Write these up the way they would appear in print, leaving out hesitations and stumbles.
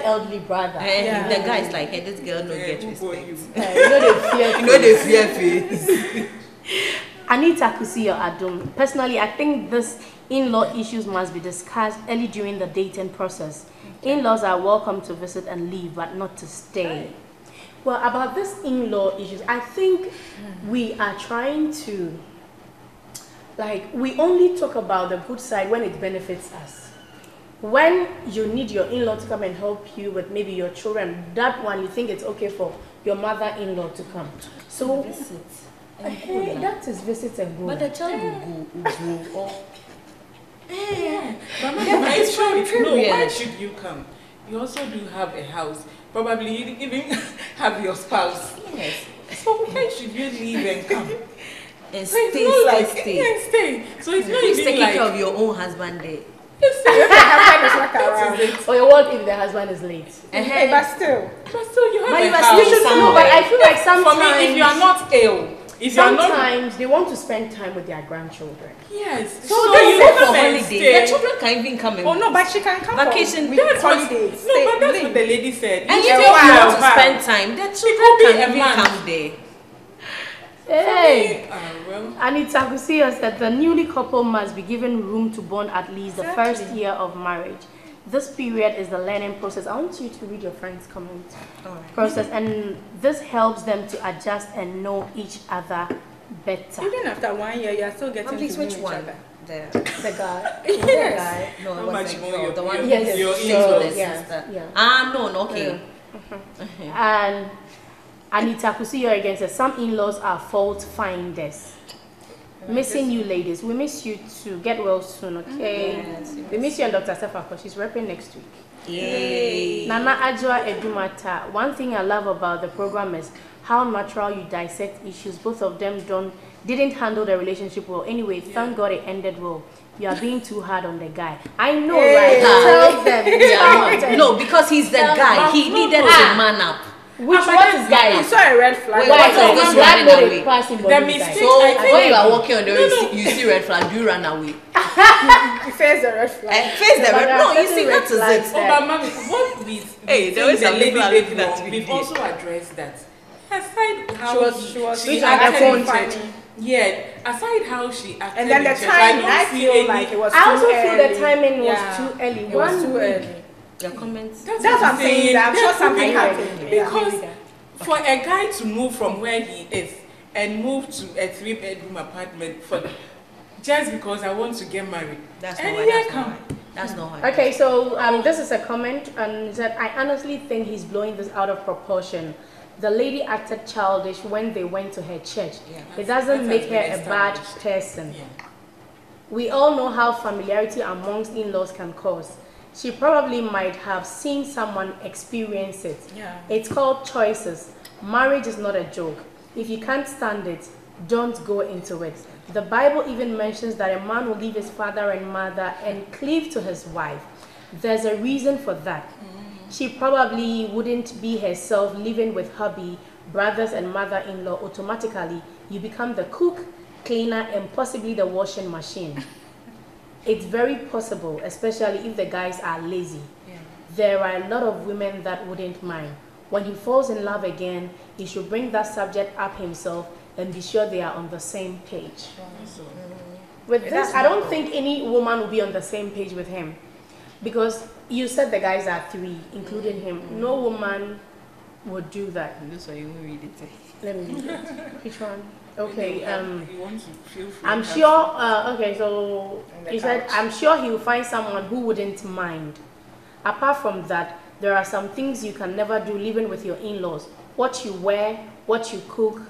elderly brother. And the guy is like, hey, this girl no get respect. You know they fear face. Anita Kusiyo Adum. Personally, I think this in-law issues must be discussed early during the dating process. In-laws are welcome to visit and leave, but not to stay. Well, about this in-law issues, I think we are trying to, like, we only talk about the good side when it benefits us. When you need your in-law to come and help you with maybe your children, that one you think it's okay for your mother-in-law to come. So visit. Hey, that is visit and go. But the child will go. But it's true. No, why should you come? You also do have a house. Probably you even have your spouse. Yes. So why should you leave and come? And So stay. So it's not even taking like care of your own husband there. Or your work if the husband is late. But still you have a you house. know, but I feel like sometimes For me, if you are not ill, if you are not, sometimes they want to spend time with their grandchildren. yes. So you go come for and holiday. stay. The children can even come and Oh no, but she can come vacation. for That's what, holidays. no, but that's what the lady said. And You if stay you with want your to man. spend time, the could children be can a even man. come there. Hey! Well, Anita Kusiyo said the newly couple must be given room to bond at least the first year of marriage. This period is the learning process. I want you to read your friend's comment process, and this helps them to adjust and know each other better. Even after 1 year, you are still getting Please, to know which each one? other. The guy. Yes. No, How it much wasn't. more No, your- the one Yes, your so, in-laws. yeah. No, okay. And Anita Kusiyo again says some in-laws are fault finders. Missing you ladies. We miss you too. Get well soon, okay? Yes, We miss you and Dr. Sefako. She's repping next week. Yay. Nana Ajwa Edumata. One thing I love about the program is how natural you dissect issues. Both of them didn't handle the relationship well. Anyway, thank God it ended well. You are being too hard on the guy. I know, right? Tell them. No, because he's the guy. He needed to man up. Which what is guy? You saw a red flag. Wait, Why? what is this That running would away? pass in The body mistake- side. So I think- when you are walking on the road, you see red flag, do you run away? You face the red flag. And face the But red. there No, are you certain see red that is flags it. there. Oh, but mommy, what we Hey, there was the some lady people did looking at wrong, me we've there. also addressed that. Aside how She was she acting acted, funny. yeah. Aside how she acted, And then the in church, time, don't I see feel any- like it was I too also feel early. the timing was Yeah. too early. It was too week. early. Your comments. That's That's what I'm saying. saying. I'm sure That's something what I'm happened. saying. Because for a guy to move from where he is and move to a 3-bedroom apartment for just because I want to get married, That's and not here why. That's come. not why. That's not why. Okay, so this is a comment, and that I honestly think he's blowing this out of proportion. The lady acted childish when they went to her church. Yeah. It doesn't That make has her been a bad established. person. Yeah. We all know how familiarity amongst in-laws can cause. She probably might have seen someone experience it. Yeah. It's called choices. Marriage is not a joke. If you can't stand it, don't go into it. The Bible even mentions that a man will leave his father and mother and cleave to his wife. There's a reason for that. She probably wouldn't be herself living with hubby, brothers and mother-in-law. Automatically, you become the cook, cleaner, and possibly the washing machine. It's very possible, especially if the guys are lazy. There are a lot of women that wouldn't mind. When he falls in love again, he should bring that subject up himself and be sure they are on the same page. With this, I don't think any woman will be on the same page with him. Because you said the guys are 3, including him. No woman would do that. This one you will read it. Let me read it. Which one? Okay, You want to feel free. I'm sure, okay, so he said, I'm sure he'll find someone who wouldn't mind. Apart from that, there are some things you can never do living with your in-laws. What you wear, what you cook,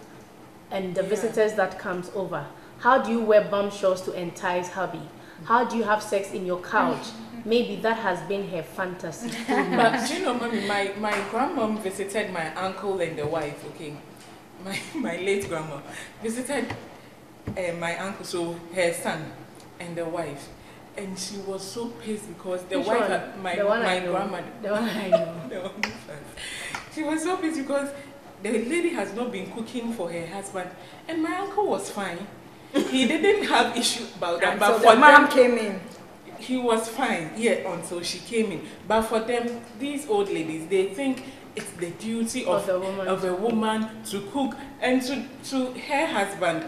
and the visitors that comes over. How do you wear bum shorts to entice hubby? How do you have sex in your couch? Maybe that has been her fantasy. But do you know, mommy, my grandmom visited my uncle and the wife, okay? My late grandma visited my uncle, so her son and the wife. And she was so pissed because the Which wife, one? had, my The one I know. grandmother. The one I know. The one first. She was so pissed because the lady has not been cooking for her husband. And my uncle was fine. He didn't have issue about that. And But so for the mom them, came in. he was fine, yeah, until she came in. But for them, these old ladies, they think it's the duty of a woman to cook, and to her husband,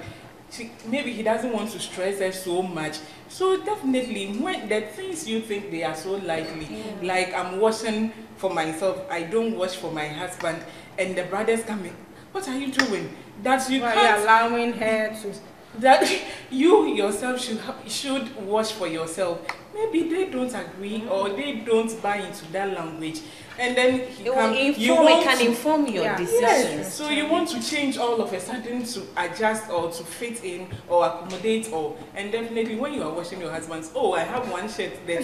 maybe he doesn't want to stress her so much. So definitely, when the things you think they are so lightly, like I'm washing for myself, I don't wash for my husband, and the brothers come in, what are you doing? That you can't allowing her to. That you yourself should wash for yourself. Maybe they don't agree or they don't buy into that language, and then you can inform your decisions. Yes. So you want to change all of a sudden to adjust or to fit in or accommodate, and definitely when you are washing your husband's, I have one shirt there.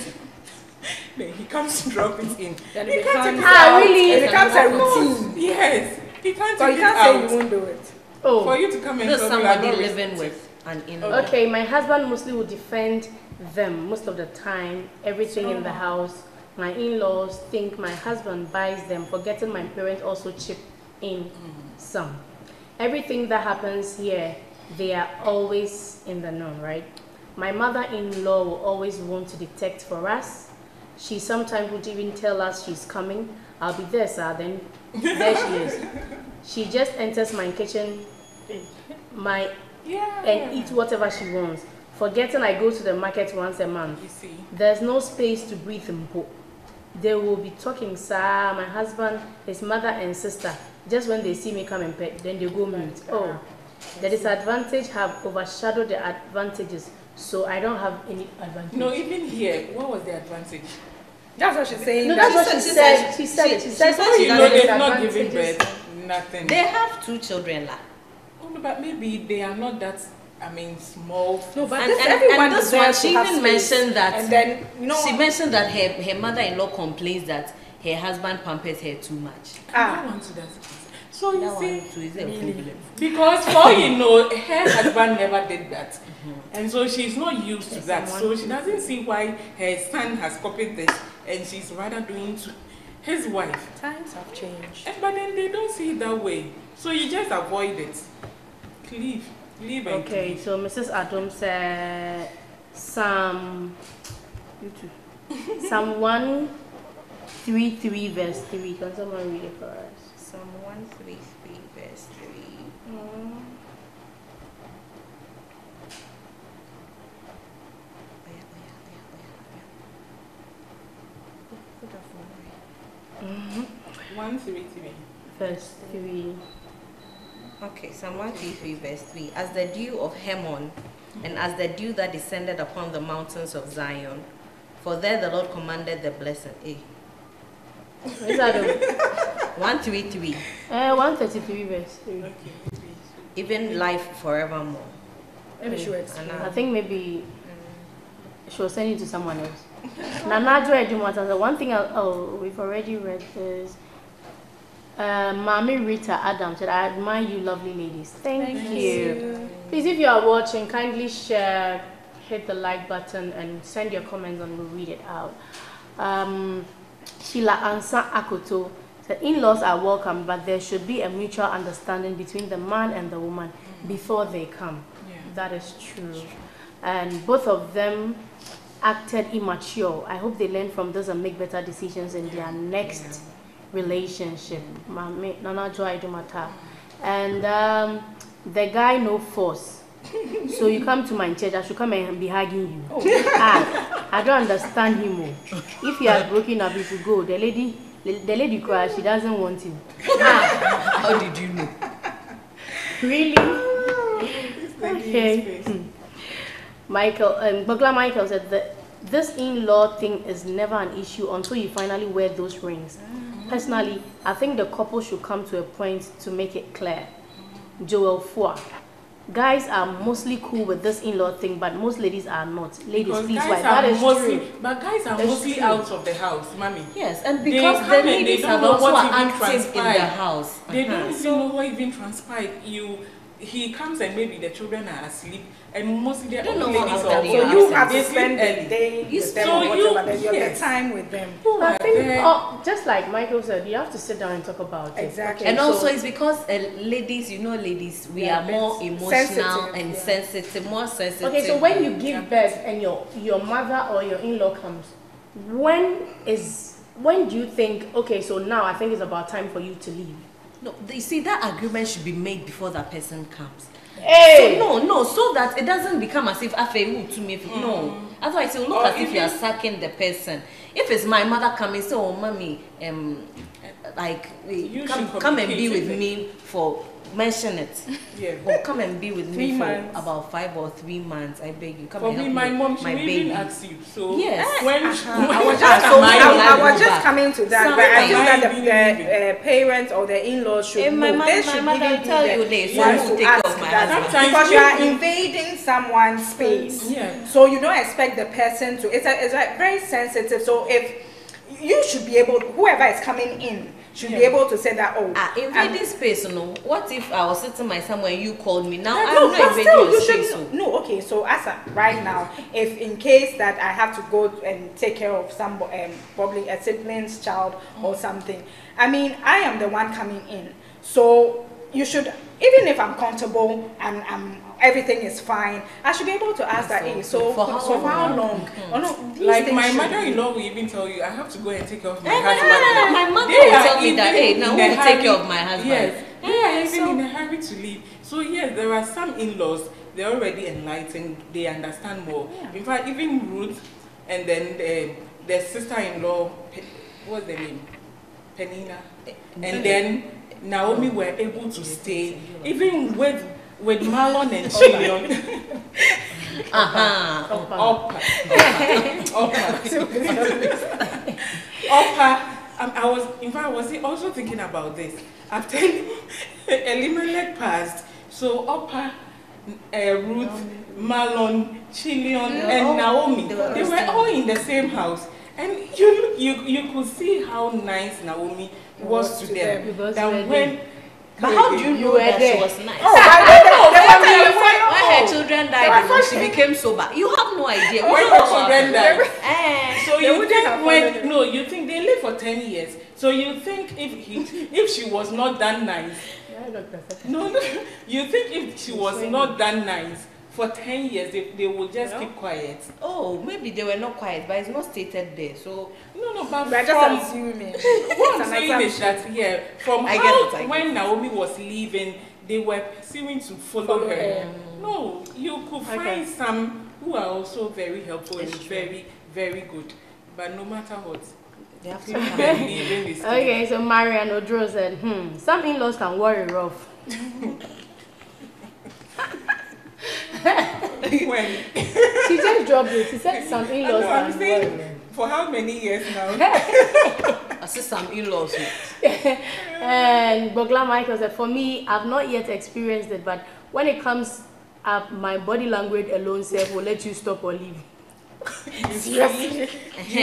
Then he comes to drop it in. Then it becomes a routine. Yes, he can't. So you can't say you won't do it. For you to come and somebody living with an in-law. Okay, my husband mostly will defend them most of the time. Everything in the house. My in-laws think my husband buys them, forgetting my parents also chip in some. Everything that happens here, they are always in the know, right? My mother-in-law will always want to detect for us. She sometimes would even tell us she's coming. I'll be there, sir. Then there she is. She just enters my kitchen and eat whatever she wants, forgetting I go to the market once a month. You see, there's no space to breathe in hope. They will be talking, sir, my husband, his mother and sister. Just when they see me come and pet, then they go mute. The disadvantage have overshadowed the advantages, so I don't have any advantage. No, even here, what was the advantage? That's what she's saying. No, that's what she said. She said it. She said they're not giving birth. Nothing. They have 2 children, but maybe they are not that. I mean, small. No, but and this one, she even mentioned that. And then she mentioned that her mother-in-law complains that her husband pampers her too much. I want to that. So you see, is a problem. Because for her husband never did that, and so she's not used to that. So she doesn't see why her son has copied this, and she's rather doing to his wife. Times have changed. But then they don't see it that way. So you just avoid it. Leave okay, leave. so Mrs. Adam said Psalm 133 verse 3. Can someone read it for us? Psalm 133 verse 3. Mm-hmm. 133 verse 3. Okay, Psalm 133 verse 3. As the dew of Hermon, and as the dew that descended upon the mountains of Zion, for there the Lord commanded the blessing. Is that 133. 133 verse 3. Okay. Even life forevermore. Maybe she will explain. I think maybe she will send it to someone else. The one thing we've already read is Mami Rita Adams said, I admire you lovely ladies. Thank you. Please, if you are watching, kindly share, hit the like button and send your comments and we'll read it out. Sheila Ansa Akoto said, in-laws are welcome, but there should be a mutual understanding between the man and the woman before they come. That is true. And both of them acted immature. I hope they learn from this and make better decisions in their next relationship. Nana Joy do matter. And the guy no force. So you come to my church, I should come and be hugging you. I don't understand him. If he has broken up, he should go. The lady cries, she doesn't want him. How did you know? Really? Okay. Bugler Michael said that this in-law thing is never an issue until you finally wear those rings. Personally, I think the couple should come to a point to make it clear. Joel Fua. Guys are mostly cool with this in-law thing, but most ladies are not. Ladies, because please, why? that is true. But guys are mostly out of the house, mommy. Yes, and because the ladies are also active in the house. They don't even know what even transpired. he comes and maybe the children are asleep, and mostly they're don't know ladies what or after So Yeah. you have they to sleep spend the early. day with them so or you- whatever, then you have yes. the time with them. Who I are think, there? just like Michael said, you have to sit down and talk about it. Exactly. Okay, And so- also, it's because ladies, ladies, we Yeah, are more it's emotional sensitive, and yeah. sensitive, more sensitive. Okay, so when you give birth and your mother or your in-law comes, when do you think, okay, so now I think it's about time for you to leave? No, you see, that agreement should be made before that person comes. Hey! So no, so that it doesn't become as if afewu to me. No, otherwise it will look Or as if you are even- sacking the person. If it's my mother coming, say, oh mommy, like You come should and be communicate with it. me for mention it. Yeah. Or come and be with 3 me for months. about 5 or 3 months. I beg you, come For and me, help my mom, she my will baby. even ask you. So Yes. when I was Ah, just, so my I life was go just back. coming to that, Some but I feel life that really the parents or the in-laws should My know. mother- They my should mother even will tell be you the this. So ones who to take care ask of my that. husband? Sometimes Because you are we- invading someone's space. Yeah. So you don't expect the person to. It's like very sensitive. So if you should be able, whoever is coming in should be Yeah. able to say that. Oh, Invading space, no. What if I was sitting my somewhere and you called me? Now no, I'm but not invading still, your you space. should no. Okay, so as right now, if in case that I have to go and take care of some probably a sibling's child or something, I mean, I am the one coming in, so you should, even if I'm comfortable and everything is fine, I should be able to ask that. Hey, so for how long? Or no, these Like things my should be- mother-in-law will even tell you, I have to go and take care of my My husband. mother They will are tell me that, even hey, now in who a will take care hurry- of my husband? Yes, they are even so- in a hurry to leave. So yes, there are some in-laws, they're already enlightened, they understand more. In fact, even Ruth and then the sister-in-law, what's the name? Penina. And then Naomi were able to stay, even with Marlon and Chilion. Oppa. I was also thinking about this. After Elimelech passed, so Oppa, Ruth, Marlon, Chilion, and Naomi, they were all in the same house. And you could see how nice Naomi was to them. Because That you were when But how do you You know were that there. she was nice? Oh, but When her children died, she became sober. You have no idea. We when don't the know about children her. died. Eh, So They you wouldn't think have followed it. you think they lived for 10 years. So you think if she was not that nice, no, you think if she was not that nice for 10 years, they would just keep quiet. oh, maybe they were not quiet, but it's not stated there. So No, but We're from, just assuming. what I'm It's an saying is assumption. that, from I get how it, I get when it. Naomi was leaving, they were pursuing to follow Follow her. her. No, you could find some who are also very helpful and It's true. very, very good. But no matter what, they have to leaving is Okay, so Marian Odro said, some in-laws can worry rough. when She just dropped it. She said some in-laws I know, I'm can saying- worry. for how many years now? I see some in-laws. And Bogla Michael said, for me, I've not yet experienced it, but when it comes up, my body language alone self will let you stop or leave. Seriously.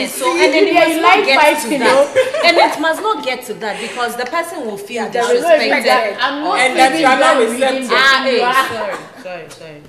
So and then it Yeah, must you not like get fighting, to that. And it must not get to that because the person will feel there There is no even disrespected. that. I'm not And that even you are not done reading receptive. the Sorry.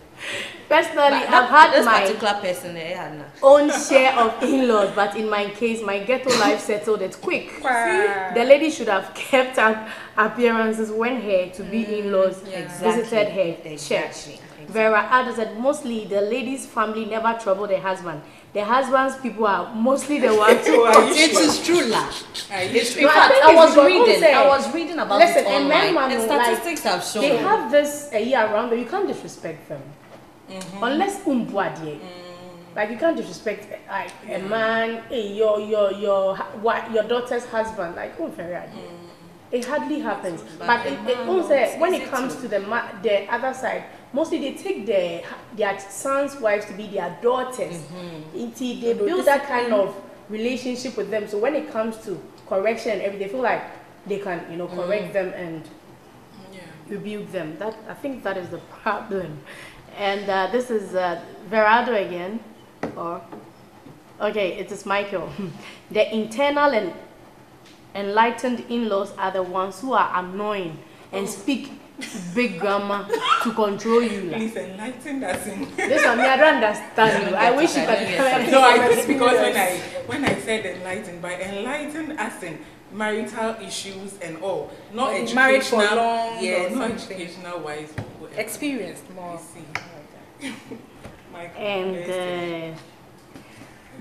Personally, I've had this my particular person, Hannah. own share of in-laws, but in my case, my ghetto life settled it quick. Wow. The lady should have kept up appearances when her to-be in-laws visited her church. Exactly. Vera Ada said, mostly the lady's family never trouble the husband. The husband's people are mostly the ones who are. It is true, la. It's In No, I fact, think I it's was because reading. say- I was reading about Listen, it and online, men, and man, like, statistics have shown. They have this a year around, but you can't disrespect them. Unless like you can't disrespect like a man, your daughter's husband, like it hardly happens. But when it comes to the other side, mostly they take their sons' wives to be their daughters. They build that kind of relationship with them. So when it comes to correction and everything, they feel like they can, correct them and rebuke them. I think that is the problem. And this is Verado again, okay, it is Michael. The internal and enlightened in-laws are the ones who are annoying and speak big grandma to control you. Like. Please enlighten us in. This one, me, I don't understand you. I wish you could come No, I think because when I said enlighten, by enlighten us in marital issues and all, not educational. Married for long, yeah, or not something. educational wise. Whatever. Experienced more. See. Michael, And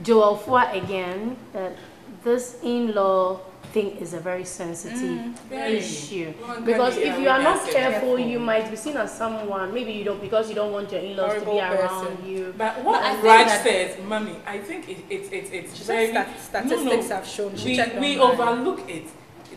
Joel Fua again, that this in-law thing is a very sensitive issue. Because if you are not careful, you might be seen as someone, maybe you don't, because you don't want your in-laws to be around you. But what Raj says, Mommy, I think it's very... Statistics have shown. We overlook it.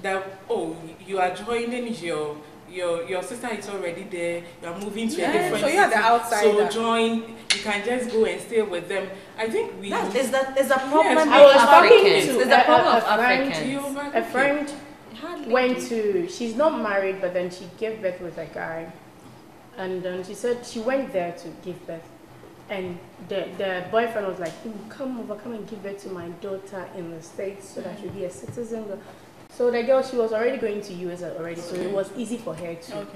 That, oh, you are joining your sister is already there, you are moving to a different so you're the outsider. So join, you can just go and stay with them. I think we... Is a problem I was of talking Africans. to It's a problem of Africans. A friend Hardly went to, she's not married, but then she gave birth with a guy. And she said she went there to give birth. And the boyfriend was like, come over, come and give birth to my daughter in the States so that she'll be a citizen. So the girl, she was already going to US already, so it was easy for her to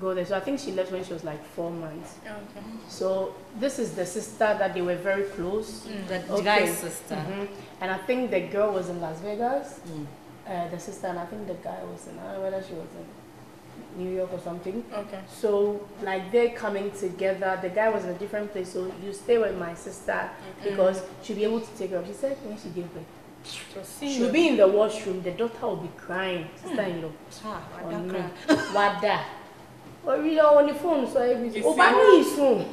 go there. So I think she left when she was like 4 months. So this is the sister that they were very close. The guy's sister. And I think the girl was in Las Vegas, the sister, and I think the guy was in, I don't know whether she was in New York or something. So like they're coming together. The guy was in a different place, so you stay with my sister because she'll be able to take her up. She said when she gave birth, she'll be in the washroom, the daughter will be crying. Sister-in-law. Wada. Or read on the phone, so everything. Oh, but me soon.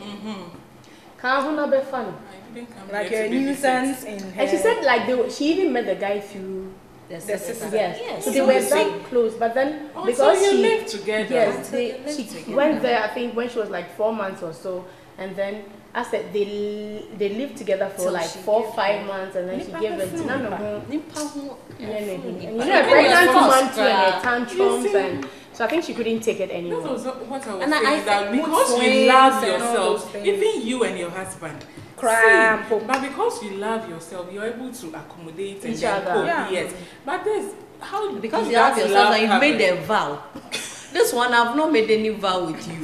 Can't have be fun. Like a nuisance in her. And she said like she even met the guy through The sister. sister. Yes. So they were that close, but then because so you she lived together. Yes, she went there. I think when she was like 4 months or so, and then I said they lived together for Till like she 4 gave 5 birth. months, and then she gave birth to none of them. And you know, a It pregnant was woman first, too, and her tantrums, and so I think she couldn't take it That anymore. was what I was And I saying, that think because mood you swings love and all those yourself, things. even you and your husband, Cramp. see, but because you love yourself, you're able to accommodate and Each then other. cope, Yeah. yes. But this, how Because do you love that yourself love and you happen? made a vow. This one, I've not made any vow with you.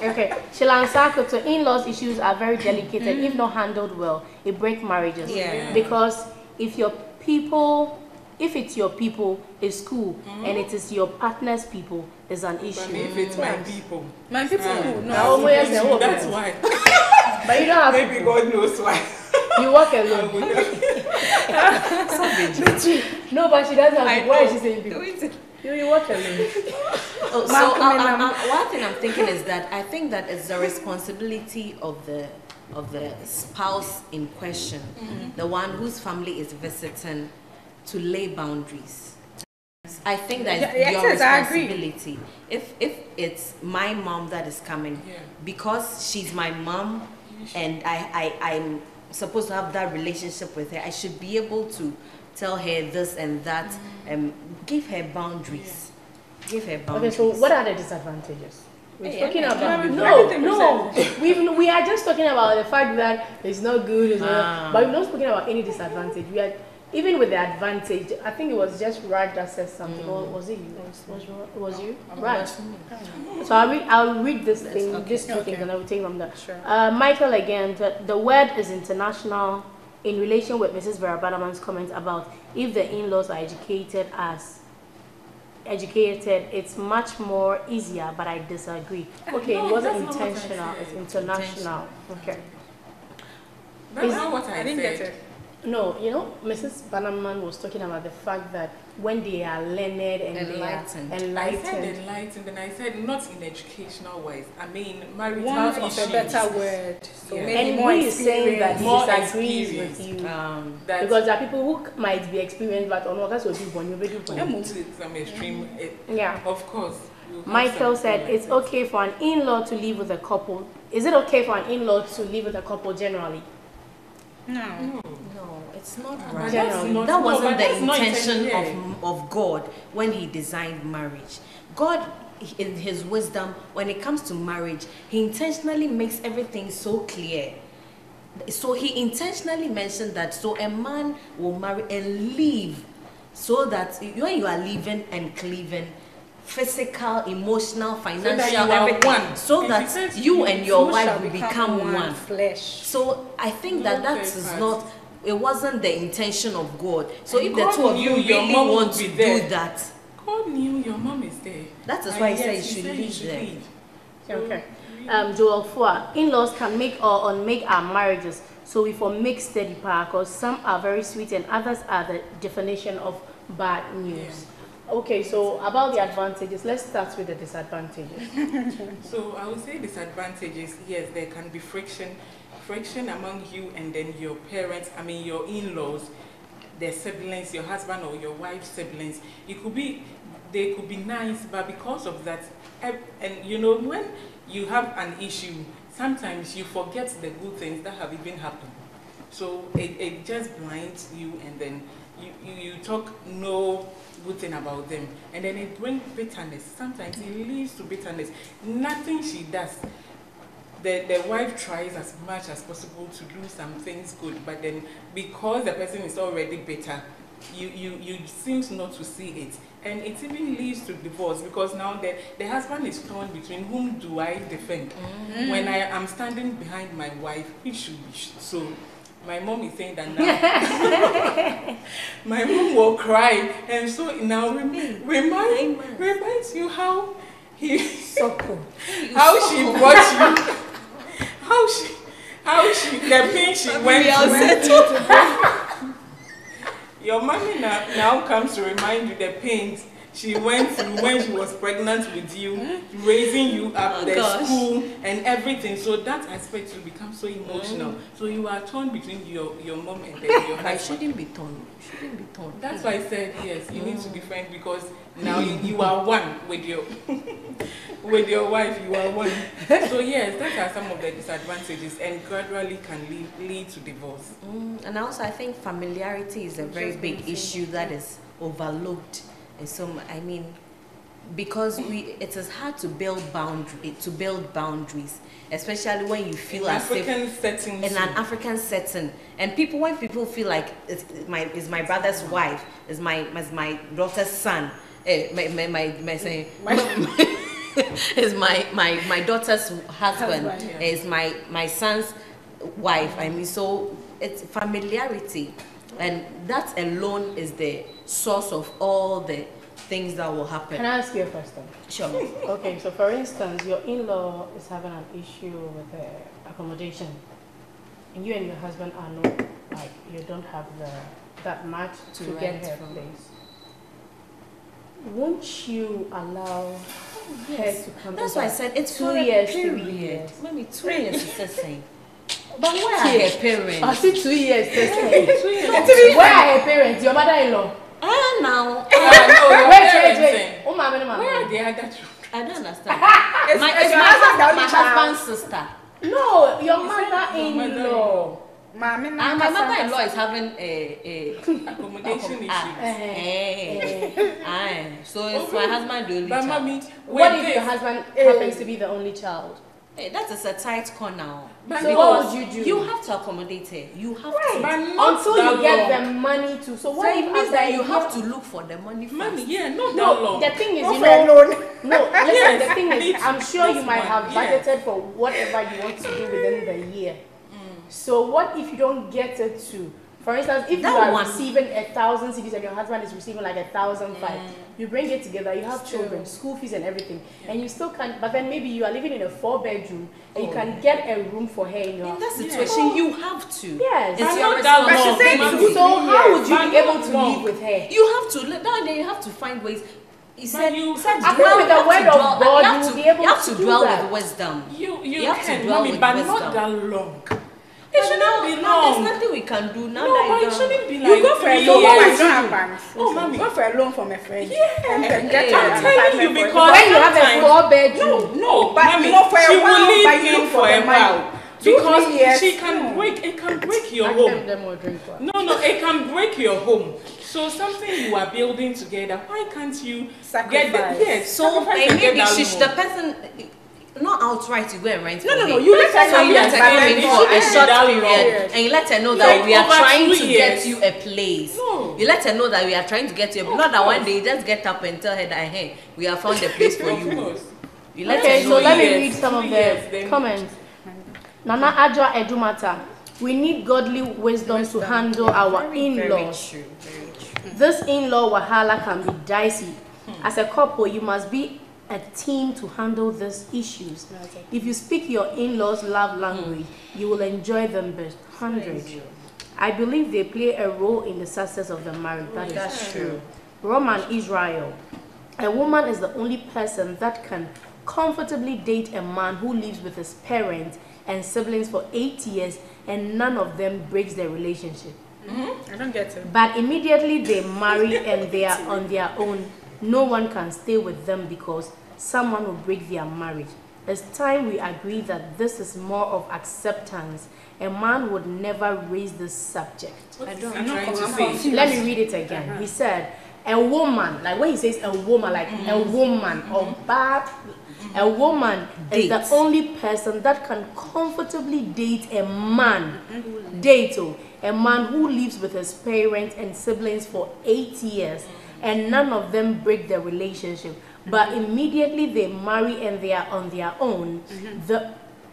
Okay, Shilansako, so in-laws issues are very delicate, and if not handled well, it breaks marriages. Yeah. Because if it's your people, it's cool, and it is your partner's people, it's an issue. But if it's my people, My people, Now, no. where's the hope? that's why. But you don't have Maybe people. God knows why. You work alone. No, but she doesn't have people. Why is she saying people? You work alone. Oh, so one thing I'm thinking is that I think that it's the responsibility of the spouse in question, the one whose family is visiting, to lay boundaries. I think that it's your responsibility. If it's my mom that is coming, because she's my mom, and I'm supposed to have that relationship with her, I should be able to tell her this and that, and give her boundaries. Give her Okay, boundaries. so what are the disadvantages? We're talking about everything no. We are just talking about the fact that it's not good, it's not, but we're not speaking about any disadvantage. We are even with the advantage. I think it was just Raj that said something, or was it you? Was you? Raj. So I'll read this thing, these two things, and I will take them there. Sure. Michael again. The word is international in relation with Mrs. Vera Badaman's comment about if the in-laws are educated, it's much more easier, but I disagree. Okay, No, it wasn't that's not what I intentional, said. it's international. Okay. That's not what I didn't get it. No, you know, Mrs. Banaman was talking about the fact that when they are learned and Enlightened. they are I said enlightened. enlightened, and I said not in educational wise. I mean, marital One of issues. a better word. So Yeah. maybe And more who is saying that he More disagrees experience. with you? That Because there are people who might be experienced, but on that's what you want. to some extreme. Yeah. Of course. you have Michael some said like it's that. okay for an in-law to live with a couple. Is it okay for an in-law to live with a couple generally? No. No, it's not But right. that's not- That no, wasn't but the that's not intention intention, of God when He designed marriage. God, in His wisdom, when it comes to marriage, He intentionally makes everything so clear. So He intentionally mentioned that so a man will marry and leave, so that when you are living and cleaving, physical, emotional, financial, that you are everything, one. so And that she says you and your You wife shall will become become one. flesh. So I think that Okay, is fine. not. It wasn't the intention of God. So And if the God two of you knew your really mom want would to be there. do that, God knew your mom is there. that is And why He yet said you should said leave there. leave. Okay. Joel Fua, in-laws can make or unmake our marriages, so we for make steady power, because some are very sweet and others are the definition of bad news. Okay, so about the advantages, let's start with the disadvantages. So I would say disadvantages, yes, there can be friction among you and then your parents, I mean your in-laws, their siblings, your husband or your wife's siblings. They could be nice, but because of that, and you know, when you have an issue, sometimes you forget the good things that have even happened. So it just blinds you, and then you talk no good thing about them, and then it brings bitterness. Sometimes it leads to bitterness. Nothing she does, the wife tries as much as possible to do some things good, but then because the person is already bitter, you seems not to see it, and it even leads to divorce, because now the husband is torn between whom do I defend. When I am standing behind my wife, which should be so. My mom is saying that now. My mom will cry, and so now reminds you how how she brought you, how she the pain she went through. Your mommy now comes to remind you the pains she went through when she was pregnant with you, raising you up, school and everything. So that aspect will become so emotional. So you are torn between your mom and then your husband. I shouldn't be torn. That's why I said yes. You need to defend, because now you are one with your with your wife. You are one. So yes, that are some of the disadvantages, and gradually can lead to divorce. And also, I think familiarity is a very big issue that is overlooked. And so, I mean, because it is hard to build boundaries, especially when you feel in an African setting, and when people feel like it's my brother's wife, is my daughter's son, is my daughter's husband, is my son's wife. I mean, so it's familiarity. And that alone is the source of all the things that will happen. Can I ask you a question? Sure. Okay, so for instance, your in-law is having an issue with the accommodation, and you and your husband are not, like, you don't have that much to get her place. Won't you allow her to come? That's why I said it's 2 years, 3 years. Maybe 2 years is the same. But where are her parents? I see 2 years. Where are her parents? Your mother-in-law. Now. Wait. Oh, where are the other children? I don't understand. It's my husband's sister. No, your mother-in-law. My mother-in-law is having a accommodation issue. So it's my husband the only child. What if your husband happens to be the only child? That is a tight corner. So what would you do? You have to accommodate her. You have to. But not until you get the money to. So what it if means that you after have to look for the money first? Money, yeah, not that long. The thing is, Go you for a know, loan. listen, the thing is, I'm sure you might have Yeah. budgeted for whatever you want to do within the year. So what if you don't get it to? For instance, if you are receiving 1,000 CDs and your husband is receiving like 1,005, you bring it together, you have children, school fees and everything, and you still can't, but then maybe you are living in a 4-bedroom and you can get a room for her in your house. In that situation, you have to. Yes. It's But your not that responsibility. So how would you be able to But live with her? You have to, then you have to find ways. He said, you said have to- with the word of God, you will be able you have to to do dwell that. with wisdom. You have to can, dwell mommy, with but wisdom. not that long. It But shouldn't now, be now long. there's nothing we can do now. No, that but it you shouldn't be like You go for a 3 loan. years. I don't have banks. Oh, mommy. Go for a loan from a friend. Yeah. And then get Yeah. an I'm telling apartment you for because When you have a sometimes- 4-bedroom. No, But mommy, you know, for a she while, will but leave you in look for for a the money. while 2-3 because years. it can break your I home. gave them more drink for. No, it can break your home. So something you are building together, why can't you Sacrifice. get the So sacrifice and get maybe that the loan? person, not outright you go and rent. No. You let her so you let her come in for a short period. period, and you let her know that Like we are over trying 2 to years. get you a place. No. You let her know that we are trying to get you. Not that one day you just get up and tell her that hey, we have found a place for Of you. course. You let Okay, her so know. let me years, read some 2 of years, the then- comments. Nana Adwa Edumata. We need godly wisdom to handle our in-laws. Very true. This in-law wahala can be dicey. As a couple, you must be a team to handle these issues. If you speak your in-laws' love language, you will enjoy them best. 100. I believe they play a role in the success of the marriage. That's true. Roman Israel. A woman is the only person that can comfortably date a man who lives with his parents and siblings for 8 years and none of them breaks their relationship. I don't get it. But immediately they marry and they are on their own. No one can stay with them because someone will break their marriage. It's time we agree that this is more of acceptance. A man would never raise this subject. What I is don't he know. trying to say? Let me read it again. He said, a woman, like when he says a woman, like a woman or bad, a woman is the Date. only person that can comfortably date a man, a man who lives with his parents and siblings for 8 years, and none of them break their relationship. But immediately they marry and they are on their own,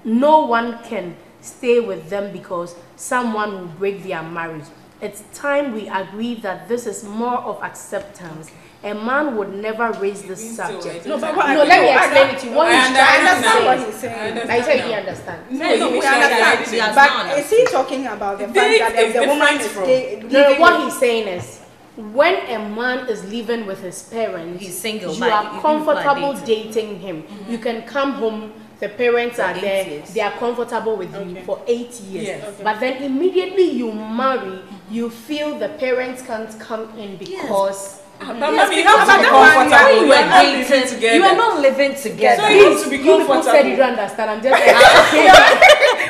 no one can stay with them because someone will break their marriage. It's time we agree that this is more of acceptance. A man would never raise this subject. No, but No, let me explain it to you. What he's trying to understand what say. he's saying. Like, you said you understand. No, No, we understand. He has But not is he talking about the fact Date that is the woman different is from- No, living what with- he's saying is, when a man is living with his parents, He's single, you but are you comfortable people are dating him. You can come home, the parents are 8 there, years. they are comfortable with you for 8 years. Yes. Okay. But then immediately you marry, you feel the parents can't come in because But Yes, maybe you have to because be that one, comfortable. When you You are are not living dating together. you are not living together. So you have to be you people said you comfortable. don't understand. I'm just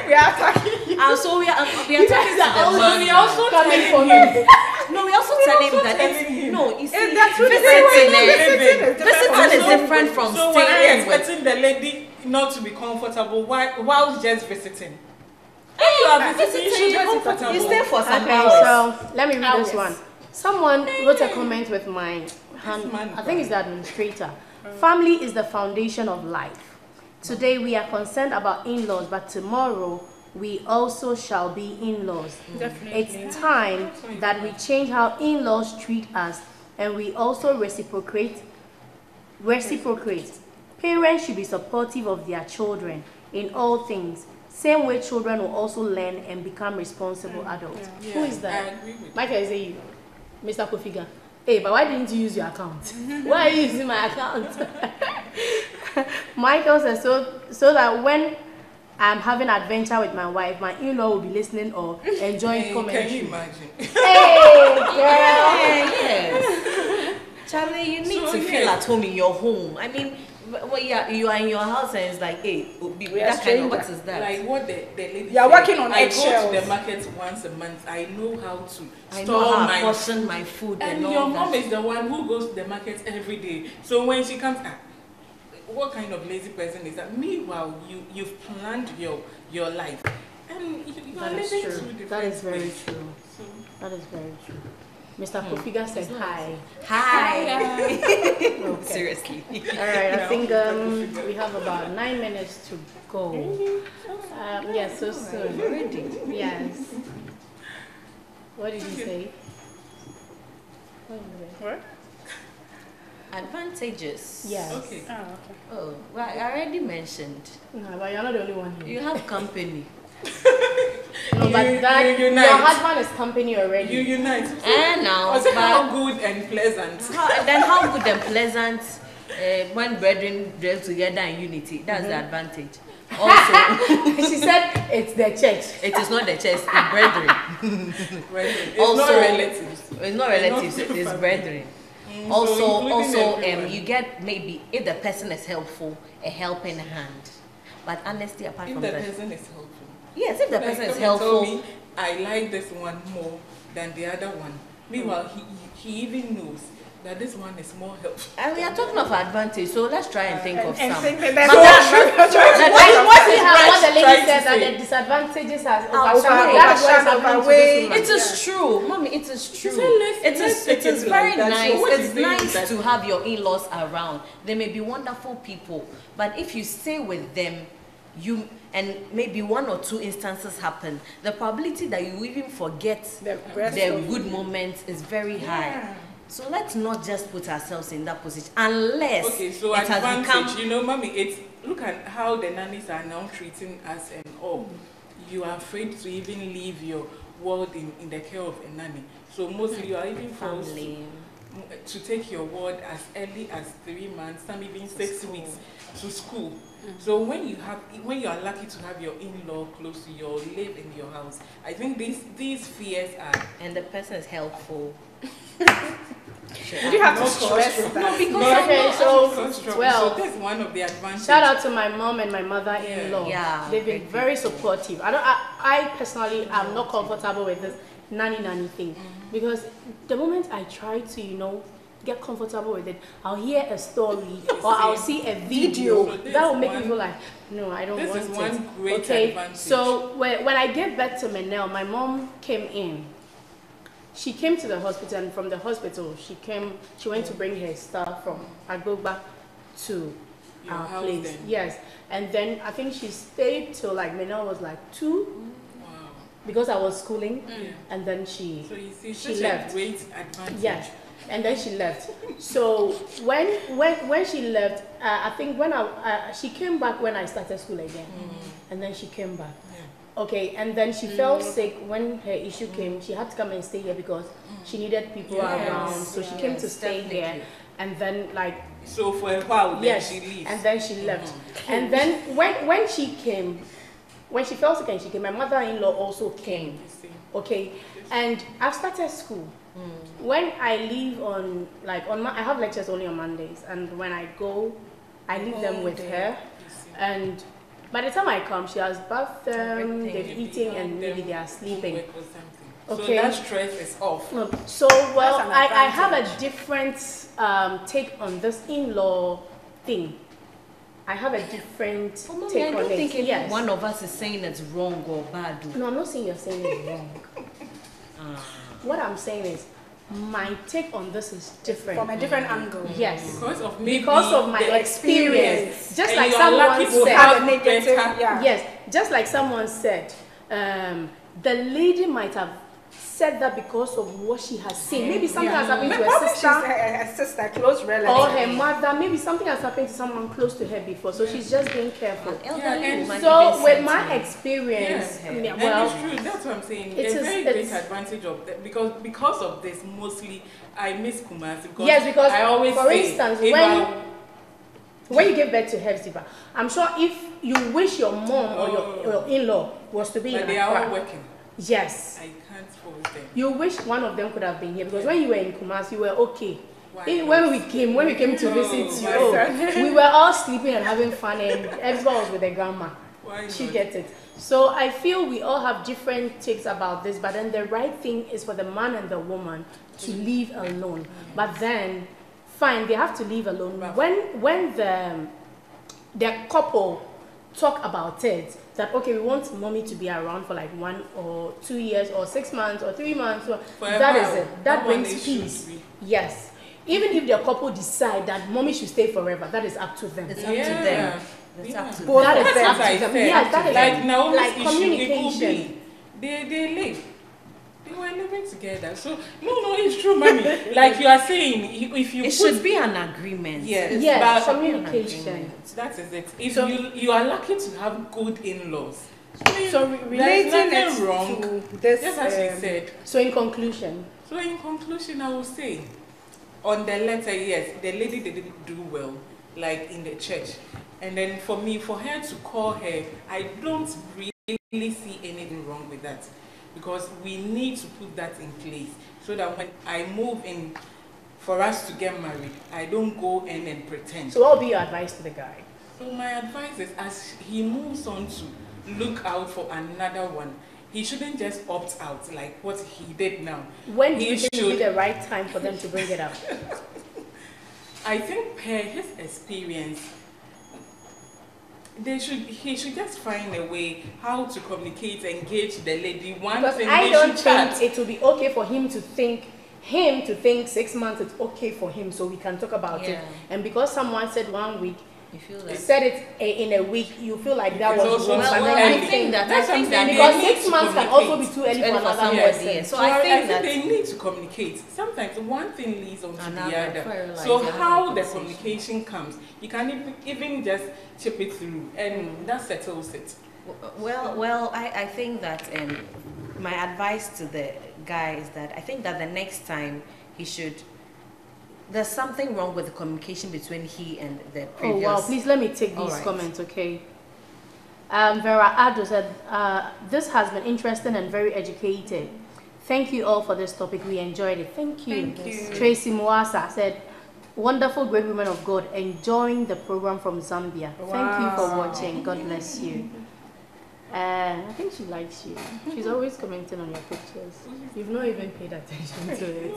we are talking. So we are talking to the Also, man. we also coming telling for him. me. No, we also tell him that telling him. no, you see, That's really visiting visiting is different from So why are you staying with. expecting the lady not to be comfortable while just visiting? When you are visiting, you should be comfortable. You stay for some Okay, hours. so let me read this one. Someone wrote a comment with my hand. man I think it's the administrator. Family is the foundation of life. Today we are concerned about in-laws, but tomorrow we also shall be in-laws. Definitely. It's time that we change how in-laws treat us and we also reciprocate. Parents should be supportive of their children in all things. Same way children will also learn and become responsible adults. Yeah, Who is I that? agree with Michael, is it you? Mr. Kofiga. Hey, but why didn't you use your account? Why are you using my account? Michael says so that when I'm having adventure with my wife, my in-law will be listening or enjoying Can commentary. you imagine? Hey, girl. Yes. Charlie, you need So, to feel yes. at home in your home. I mean, well, you are in your house and it's like, hey, We are that kind of, what strangers. is that? Like what the lady You are said, working on I go eggshells. to the market once a month. I know how to I store know how my I portion my food And and your all mom that. is the one who goes to the market every day. So when she comes, what kind of lazy person is that? Meanwhile, you've planned your life, and you are That is living true. two different That is very ways. true. So, That is very true. Mr. Kofiga said hi. Hi. Okay. Seriously. All right, I think we have about 9 minutes to go. Yes, so soon. Already. Yes. What did you say? What did you say? What? Advantages. Yes. okay. Oh, okay. Oh, well, I already mentioned. No, but you're not the only one here. You have company. No, but that you your unite. husband is company already. You unite. And now, Also, how but good and pleasant. how good and pleasant when brethren dwell together in unity. That's the advantage. Also, She said it's the church. it is not the church, it's brethren. It's Also- not relatives. It's not relatives, it is brethren. So including everyone. You get maybe if the person is helpful, a helping hand. But honestly, apart If from the that, person is helpful. yes, if the Like, person is come and tell helpful, me, I like this one more than the other one. Meanwhile, he even knows that this one is more helpful. And we are talking of advantage, so let's try and think of some. What the lady said that the disadvantages has it is true, mommy. It is true. It is very nice. It's nice to have your in-laws around. They may be wonderful people, but if you stay with them, and maybe 1 or 2 instances happen, the probability that you even forget their good moments is very high. So let's not just put ourselves in that position unless so it has become, you know, mommy, it's look at how the nannies are now treating us and all. You are afraid to even leave your ward in the care of a nanny. So mostly you are even forced to take your ward as early as 3 months, some even 6 weeks to school. So when you are lucky to have your in-law close to you or live in your house, I think these fears are, and the person is helpful. Did you have to stress that? No, because so that's one of the advantages. Shout out to my mom and my mother-in-law. Yeah, they've been very supportive. I personally am not comfortable with this nanny thing because the moment I try to, get comfortable with it, I'll hear a story or I'll see a video that will make me feel like, no, I don't want it. This is one great advantage. So when I gave birth to Menel, my mom came in. She came to the hospital, and from the hospital, she went to bring her stuff from Agbogba to our place. Then. Yes. And then I think she stayed till like Menel was like 2. Wow. Because I was schooling, and then she left. A great advantage. Yes. And then she left. So when she left, I think when she came back when I started school again, and then she came back. Okay, and then she fell sick when her issue came. She had to come and stay here because she needed people around. So she came to stay here, and then So for a while, then she leaves. And then she left. And then when she came, when she fell sick and she came, my mother-in-law also came. Okay, and I've started school. When I leave I have lectures only on Mondays, and when I go, I leave them with her, and by the time I come, she has bathed them, they've eaten, and maybe they are sleeping. Okay. So that stress is off. So I have a different take on this in-law thing. I have a different take on it. I don't think one of us is saying it's wrong or bad. No, I'm not saying you're saying it's wrong. What I'm saying is, my take on this is different. From a different angle. Yes. Because of my experience. Just and like someone said. Yeah. Yes. Just like someone said, the lady might have said that because of what she has seen. Maybe something has happened to her sister. Her sister, close relative. Or her mother. Maybe something has happened to someone close to her before. So she's just being careful. So with my experience, and it's true. That's what I'm saying. It's a very great advantage of that because of this. Mostly, I miss Kumasi because I always for instance, when you give birth to Hepzibah, I'm sure if you wish your mom or your in-law was to be in Accra, they are all working. Yes. I can't force them. You wish one of them could have been here because when you were in Kumasi, you were okay. When we came to visit you, we were all sleeping and having fun, and everyone was with their grandma. She gets it. So I feel we all have different takes about this, but then the right thing is for the man and the woman to live alone. But then, fine, they have to live alone. When the couple talk about it, that okay, we want mommy to be around for like 1 or 2 years or 6 months or 3 months. That is it. That brings peace. Yes. Even if the couple decide that mommy should stay forever, that is up to them. It's up to them. It's up to them. That is up to them. Yeah, that is like Naomi's like communication. Issue, they live. They were living together. So no, it's true, mommy. Like you are saying, if you should be an agreement. Yes, communication. That is it. If you are lucky to have good in-laws. So relating it wrong to this, just as you said. So in conclusion, I will say, on the letter, yes, the lady didn't do well, like in the church. And then for her to call her, I don't really see anything wrong with that. Because we need to put that in place so that when I move in for us to get married, I don't go in and pretend. So what would be your advice to the guy? So my advice is as he moves on to look out for another one, he shouldn't just opt out like what he did now. When do you think would be the right time for them to bring it up? I think per his experience, he should just find a way how to communicate, engage the lady. Because I don't think it will be okay for him to think 6 months it's okay for him, so we can talk about it. And because someone said 1 week, you feel like said it in a week, you feel like that was wrong. I think that because 6 months can also be too early for another person. So I think that they need to communicate. Sometimes one thing leads on to the other. So how the communication comes, you can even just chip it through, and that settles it. Well, I think that my advice to the guy is that I think that the next time he should. There's something wrong with the communication between he and the previous. Oh wow! Please let me take these comments, okay? Vera Ado said, "This has been interesting and very educated. Thank you all for this topic. We enjoyed it. Thank you." Thank you. Tracy Mwasa said, "Wonderful, great women of God, enjoying the program from Zambia. Wow. Thank you for watching. God bless you." I think she likes you. She's always commenting on your pictures. You've not even paid attention to it.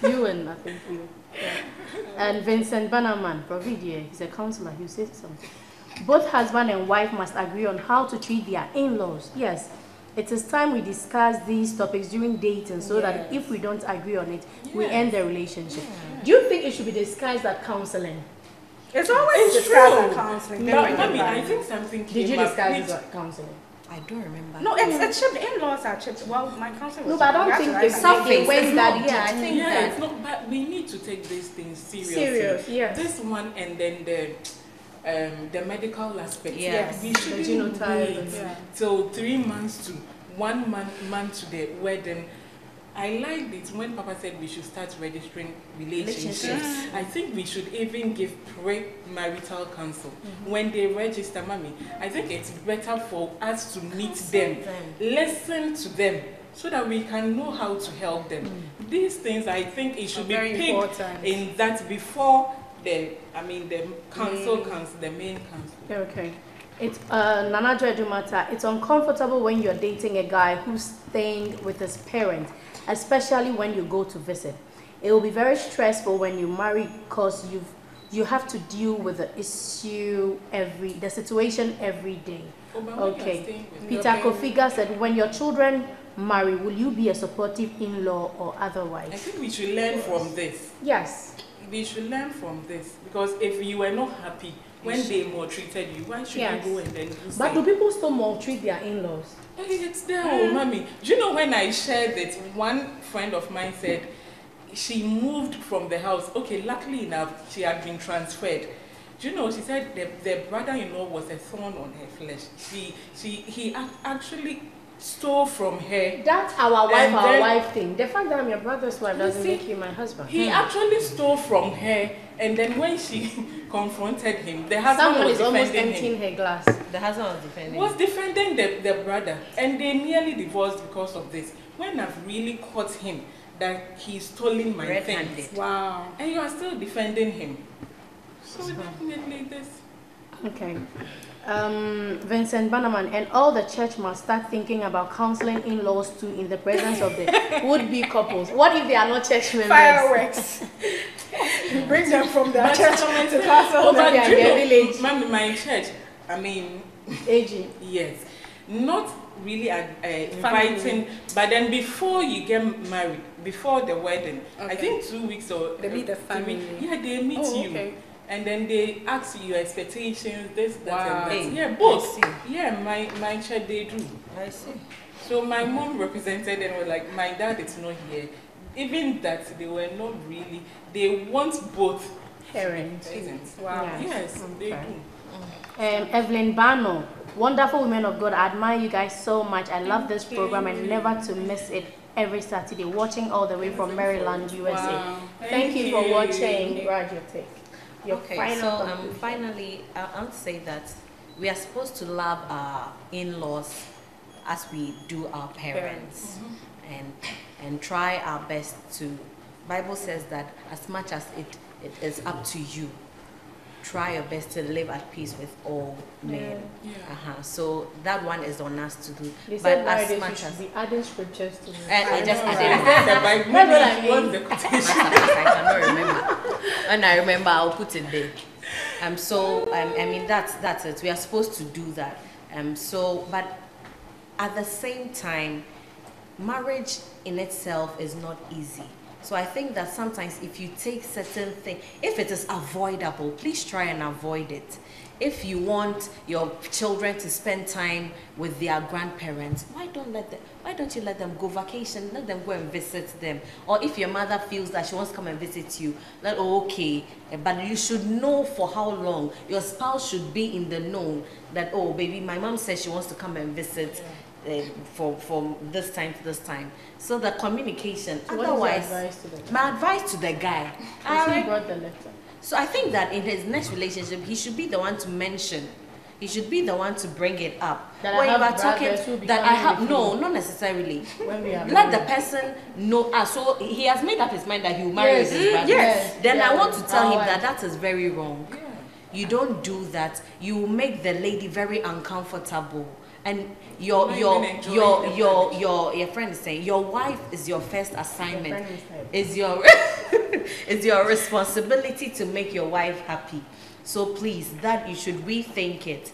You and I think you. Yeah. And Vincent Bannerman, Providia, he's a counselor. He says something. Both husband and wife must agree on how to treat their in-laws. Yes, it is time we discuss these topics during dating so that if we don't agree on it, we end the relationship. Do you think it should be discussed at counseling? It's always discussed at counseling. I think something came Did you up discuss it at counseling? I don't remember. No, it's chipped. In-laws are chipped. Well, my counselor was. No, but I don't think it's something when that. Yeah, I think that. It's not, but we need to take these things seriously. Serious, yes. This one and then the medical aspect. Yes. We shouldn't wait till 3 months to 1 month to the wedding. I liked it when Papa said we should start registering relationships. I think we should even give pre-marital counsel. When they register, Mommy, I think it's better for us to meet them, listen to them, so that we can know how to help them. These things, I think it should be picked in that before the council comes, the main council. Okay. It's Nana Dredumata. It's uncomfortable when you're dating a guy who's staying with his parents, especially when you go to visit. It will be very stressful when you marry because you have to deal with the issue the situation every day. Okay. Peter Kofiga said, when your children marry, will you be a supportive in-law or otherwise? I think we should learn from this. Yes. We should learn from this, because if you were not happy when they maltreated you, why should you go and then do But do people still maltreat their in-laws? It's there, Mommy. Do you know when I shared it, one friend of mine said she moved from the house. Okay, luckily enough, she had been transferred. Do you know, she said the brother-in-law was a thorn on her flesh. He actually stole from her. That's our wife thing. The fact that I'm your brother's wife doesn't make you my husband. He actually stole from her, and then when she confronted him, the husband was almost emptying her glass. The husband was defending the brother, and they nearly divorced because of this. When I've really caught him that he's stolen my things. Wow. And you are still defending him. So definitely this. Okay. Vincent Bannerman, and all the church must start thinking about counseling in-laws too in the presence of the would-be couples. What if they are not church members? Fireworks. Bring them from their church to counsel them in their village. My church, aging. Yes. Not really inviting, but then before you get married, before the wedding, I think 2 weeks or they meet the family. They meet you. Okay. And then they ask you your expectations, this, that, and that. Yeah, both. Yeah, my church, they do. I see. So my mom represented and was like, my dad is not here. Even that, they were not really, they want both parents. Wow. Yes, they do. Evelyn Bano, wonderful women of God. I admire you guys so much. I love this program and never to miss it every Saturday. Watching all the way from Maryland, USA. Wow. Thank you for watching. Raj, your take. Finally, I want to say that we are supposed to love our in-laws as we do our parents, and try our best to. Bible says that as much as it is up to you try your best to live at peace with all men. So that one is on us to do. They but said as nowadays much you should as be adding scriptures to it. I just I added. said the Bible. The quotation. I cannot remember. When I remember, I'll put it there. So I mean that's it. We are supposed to do that. But at the same time, marriage in itself is not easy. So I think that sometimes if you take certain things, if it is avoidable, please try and avoid it. If you want your children to spend time with their grandparents, why don't you let them go vacation? Let them go and visit them. Or if your mother feels that she wants to come and visit you, okay, but you should know for how long. Your spouse should be in the know that, oh baby, my mom says she wants to come and visit from this time to this time. So the communication. So otherwise, what is your advice to the guy? my advice to the guy. He brought the letter. So I think that in his next relationship, he should be the one to mention. He should be the one to bring it up. That when I have you are talking brothers who that I have become no, not necessarily. When we are Let the married. person know. So he has made up his mind that he will marry Yes. his brother. Yes. Then I want to Yes. tell him Our that wife. that is very wrong. Yeah. You don't do that. You will make the lady very uncomfortable. And your friend is saying your wife is your first assignment. Is your is your responsibility to make your wife happy. So please, that you should rethink it.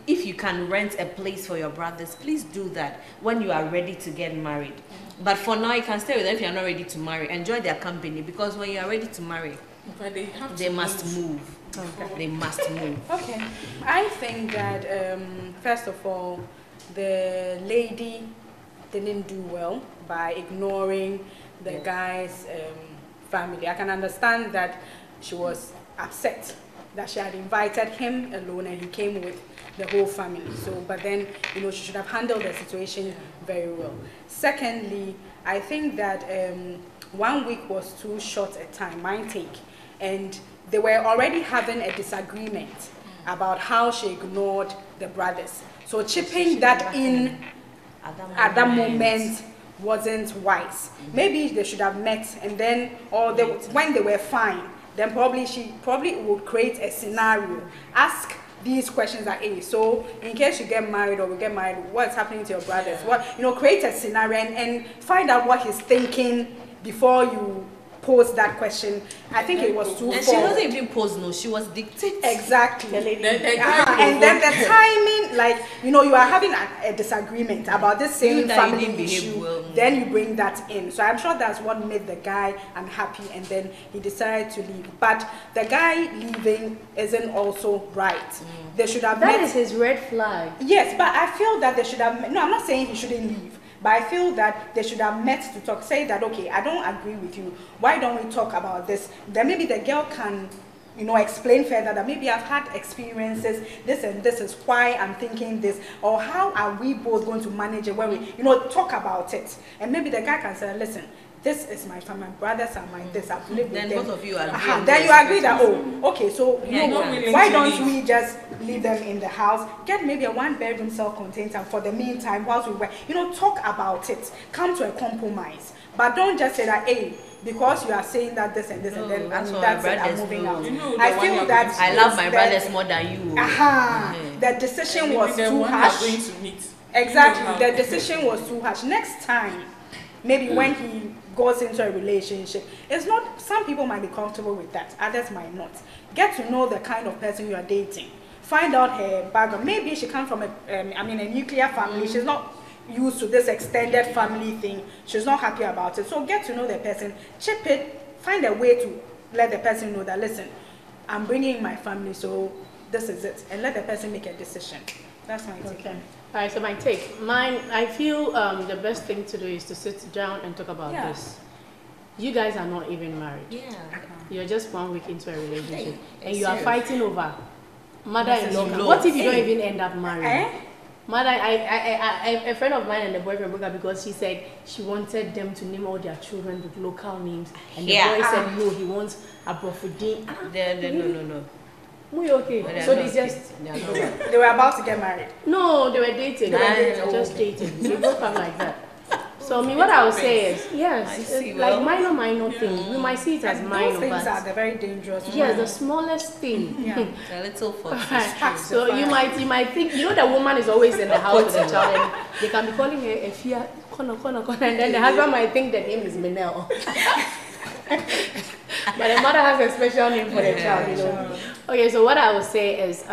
If you can rent a place for your brothers, please do that when you are ready to get married. But for now, you can stay with them if you are not ready to marry. Enjoy their company, because when you are ready to marry, But they must move. Okay. They must move. Okay, I think that first of all, the lady didn't do well by ignoring the guy's family. I can understand that she was upset that she had invited him alone and he came with the whole family. So, but then, she should have handled the situation very well. Secondly, I think that 1 week was too short a time, my take. And they were already having a disagreement about how she ignored the brothers. So chipping that in at that moment wasn't wise. Maybe they should have met and then, when they were fine, then she would create a scenario. Ask these questions like, hey, so in case you get married or we get married, what's happening to your brothers? Create a scenario and find out what he's thinking before you pose that question. I think it was too And she wasn't even pose, no, she was dictating. Exactly. The And then the timing, you are having a disagreement about this same family issue, well. then you bring that in. So I'm sure that's what made the guy unhappy, and then he decided to leave. But the guy leaving isn't also right. They should have That met. is his red flag. Yes, but I feel that they should have. No, I'm not saying he shouldn't leave. But I feel that they should have met to talk. Say that, okay, I don't agree with you. Why don't we talk about this? Then maybe the girl can, explain further that maybe I've had experiences, this and this is why I'm thinking this. Or how are we both going to manage it when we, talk about it. And maybe the guy can say, listen, this is my family, my brothers are my this, I've lived with them. Then both of you agree. Then you agree that, okay, so why don't leave. we just leave them in the house, get maybe a 1-bedroom self-contained, and for the meantime, whilst we work, talk about it, come to a compromise. But don't just say that, hey, because you are saying that this and this and then that's and what that's my it, I'm brothers moving do. out. I feel that I love my the- brothers more than you. The decision Maybe was the too one are harsh. going to meet. Exactly, the decision was too harsh. Next time, maybe when he goes into a relationship, it's not, some people might be comfortable with that, others might not. Get to know the kind of person you are dating. Find out her background. Maybe she comes from a nuclear family. She's not used to this extended family thing. She's not happy about it. So get to know the person, chip it, find a way to let the person know that, listen, I'm bringing my family, so this is it. And let the person make a decision. That's my take. Okay. All right, so my take. Mine, I feel the best thing to do is to sit down and talk about this. You guys are not even married. Yeah. You're just 1 week into a relationship. Hey, And you are fighting over mother-in-law. Mother-in-law. What if you don't even end up marrying? Eh? A friend of mine and the boyfriend broke up because she said she wanted them to name all their children with local names. And the boy said no, he wants a Brofudin. No. We okay. But So not they just kids. They were about to get married. no, they were dating. Just Just dating. They broke up like that. So So me, what I would say is, I yes, see, it's well. like minor things. We might see it as And minor, those things but are the very dangerous. yes, the smallest thing. Yeah. A little for Right. So you might think, you know, the woman is always in the house with the child, and they can be calling her Efia, Kono, and then the husband might think the name is Minel. But the mother has a special name for the child, you know. Okay, so what I would say is,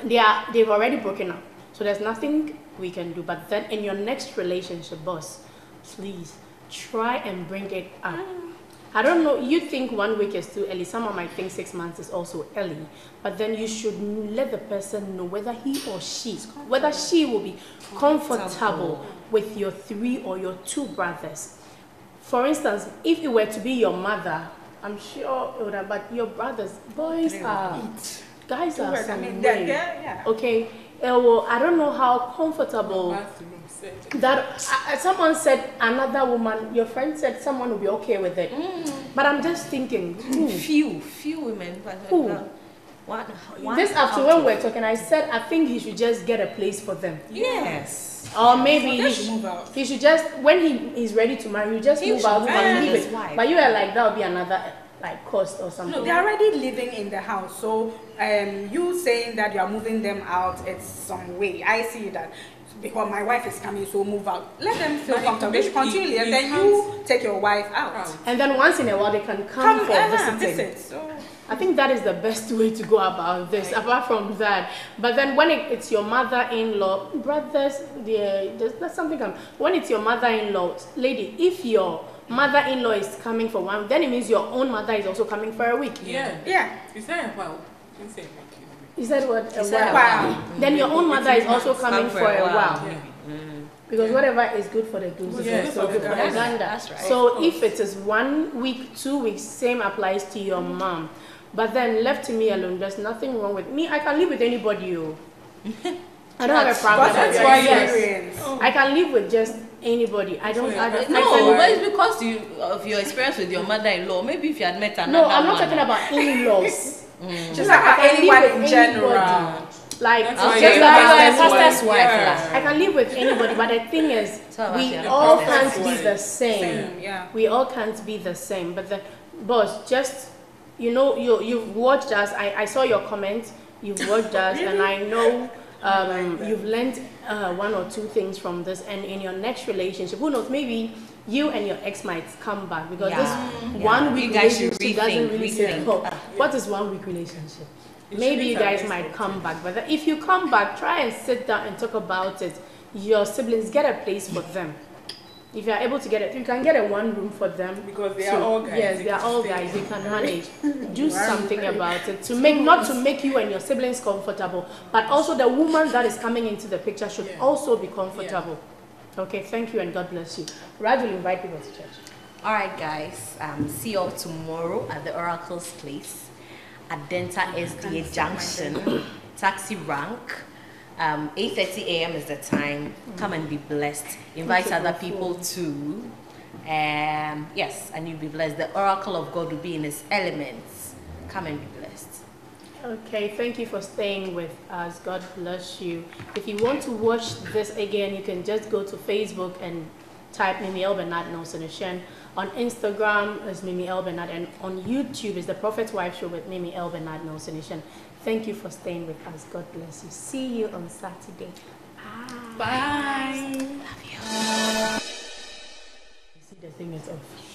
they've already broken up, so there's nothing we can do. But then in your next relationship, boss, please try and bring it up. I don't know, you think 1 week is too early. Someone might think 6 months is also early. But then you should let the person know whether he or she, whether she will be comfortable with your 3 or your 2 brothers. For instance, if it were to be your mother, I'm sure it would have, but your brothers, boys are, guys are some way. Yeah. Okay, well, I don't know how comfortable that someone said another woman, your friend said someone will be okay with it. But I'm just thinking, few women. But Who? One this afternoon when we're talking, I said I think he should just get a place for them. Yes. Or maybe They should move out. he should just, when he is ready to marry, you just He move should out move and out leave with it. his wife. But you are like, that would be another like cost or something. No, they're already living in the house. So you saying that you are moving them out, it's some way. I see that. Because my wife is coming, so move out. Let them feel comfortable. They should continue, and then you take your wife out. And then once in a while they can come for visiting. Visit. So I think that is the best way to go about this, apart from that. But then when it's your mother-in-law, brothers, there's something coming. When it's your mother-in-law, lady, if your mother-in-law is coming for 1 week, then it means your own mother is also coming for a week. yeah. You said wow. You said what? You said wow. Then your own mother is also coming for a while. Yeah. Because whatever is good for the goose Yeah, is also good for the that's- gander. that's right. So if it is 1 week, 2 weeks, same applies to your mom. But then left to me alone, there's nothing wrong with me. I can live with anybody. I don't have a problem But with that's that. why Yes. I can live with just anybody. I don't. I No, can, but it's because of your experience with your mother-in-law. Maybe if you had met another no, I'm not one. talking about in-laws. Just like anyone in general. Like That's it's why just you're like a pastor's wife. Yeah. I can live with anybody, but the thing is, So we about your all pastor's can't be wife. the same. Yeah. We all can't be the same. But the boss, just you've watched us. I saw your comment. You've watched us, and I know you've learned 1 or 2 things from this. And in your next relationship, who knows? Maybe you and your ex might come back because this 1 week You guys should relationship doesn't really say, rethink. oh, what is 1 week relationship? It Maybe should you be guys some might come back, but if you come back, try and sit down and talk about it. Your siblings, get a place for them. If you are able to get it, you can get a 1 room for them. Because they are all guys. Yes, They they are can all stay. guys. They can manage. Do something about it to make, not to make you and your siblings comfortable, but also the woman that is coming into the picture should also be comfortable. Okay, thank you and God bless you. Raj will invite people to church. All right, guys. See you all tomorrow at the Oracle's place at Denta SDA Junction, taxi rank. 8:30 a.m. is the time. Come and be blessed. Invite other people too. Yes, and you'll be blessed. The Oracle of God will be in His elements. Come and be blessed. Okay, thank you for staying with us. God bless you. If you want to watch this again, you can just go to Facebook and type Mimi ElBernard Nelson-Eshun. On Instagram is Mimi ElBernard, and on YouTube is the Prophet's Wife Show with Mimi ElBernard Nelson-Eshun. Thank you for staying with us. God bless you. See you on Saturday. Bye. Bye. Love you. You see, the thing is off.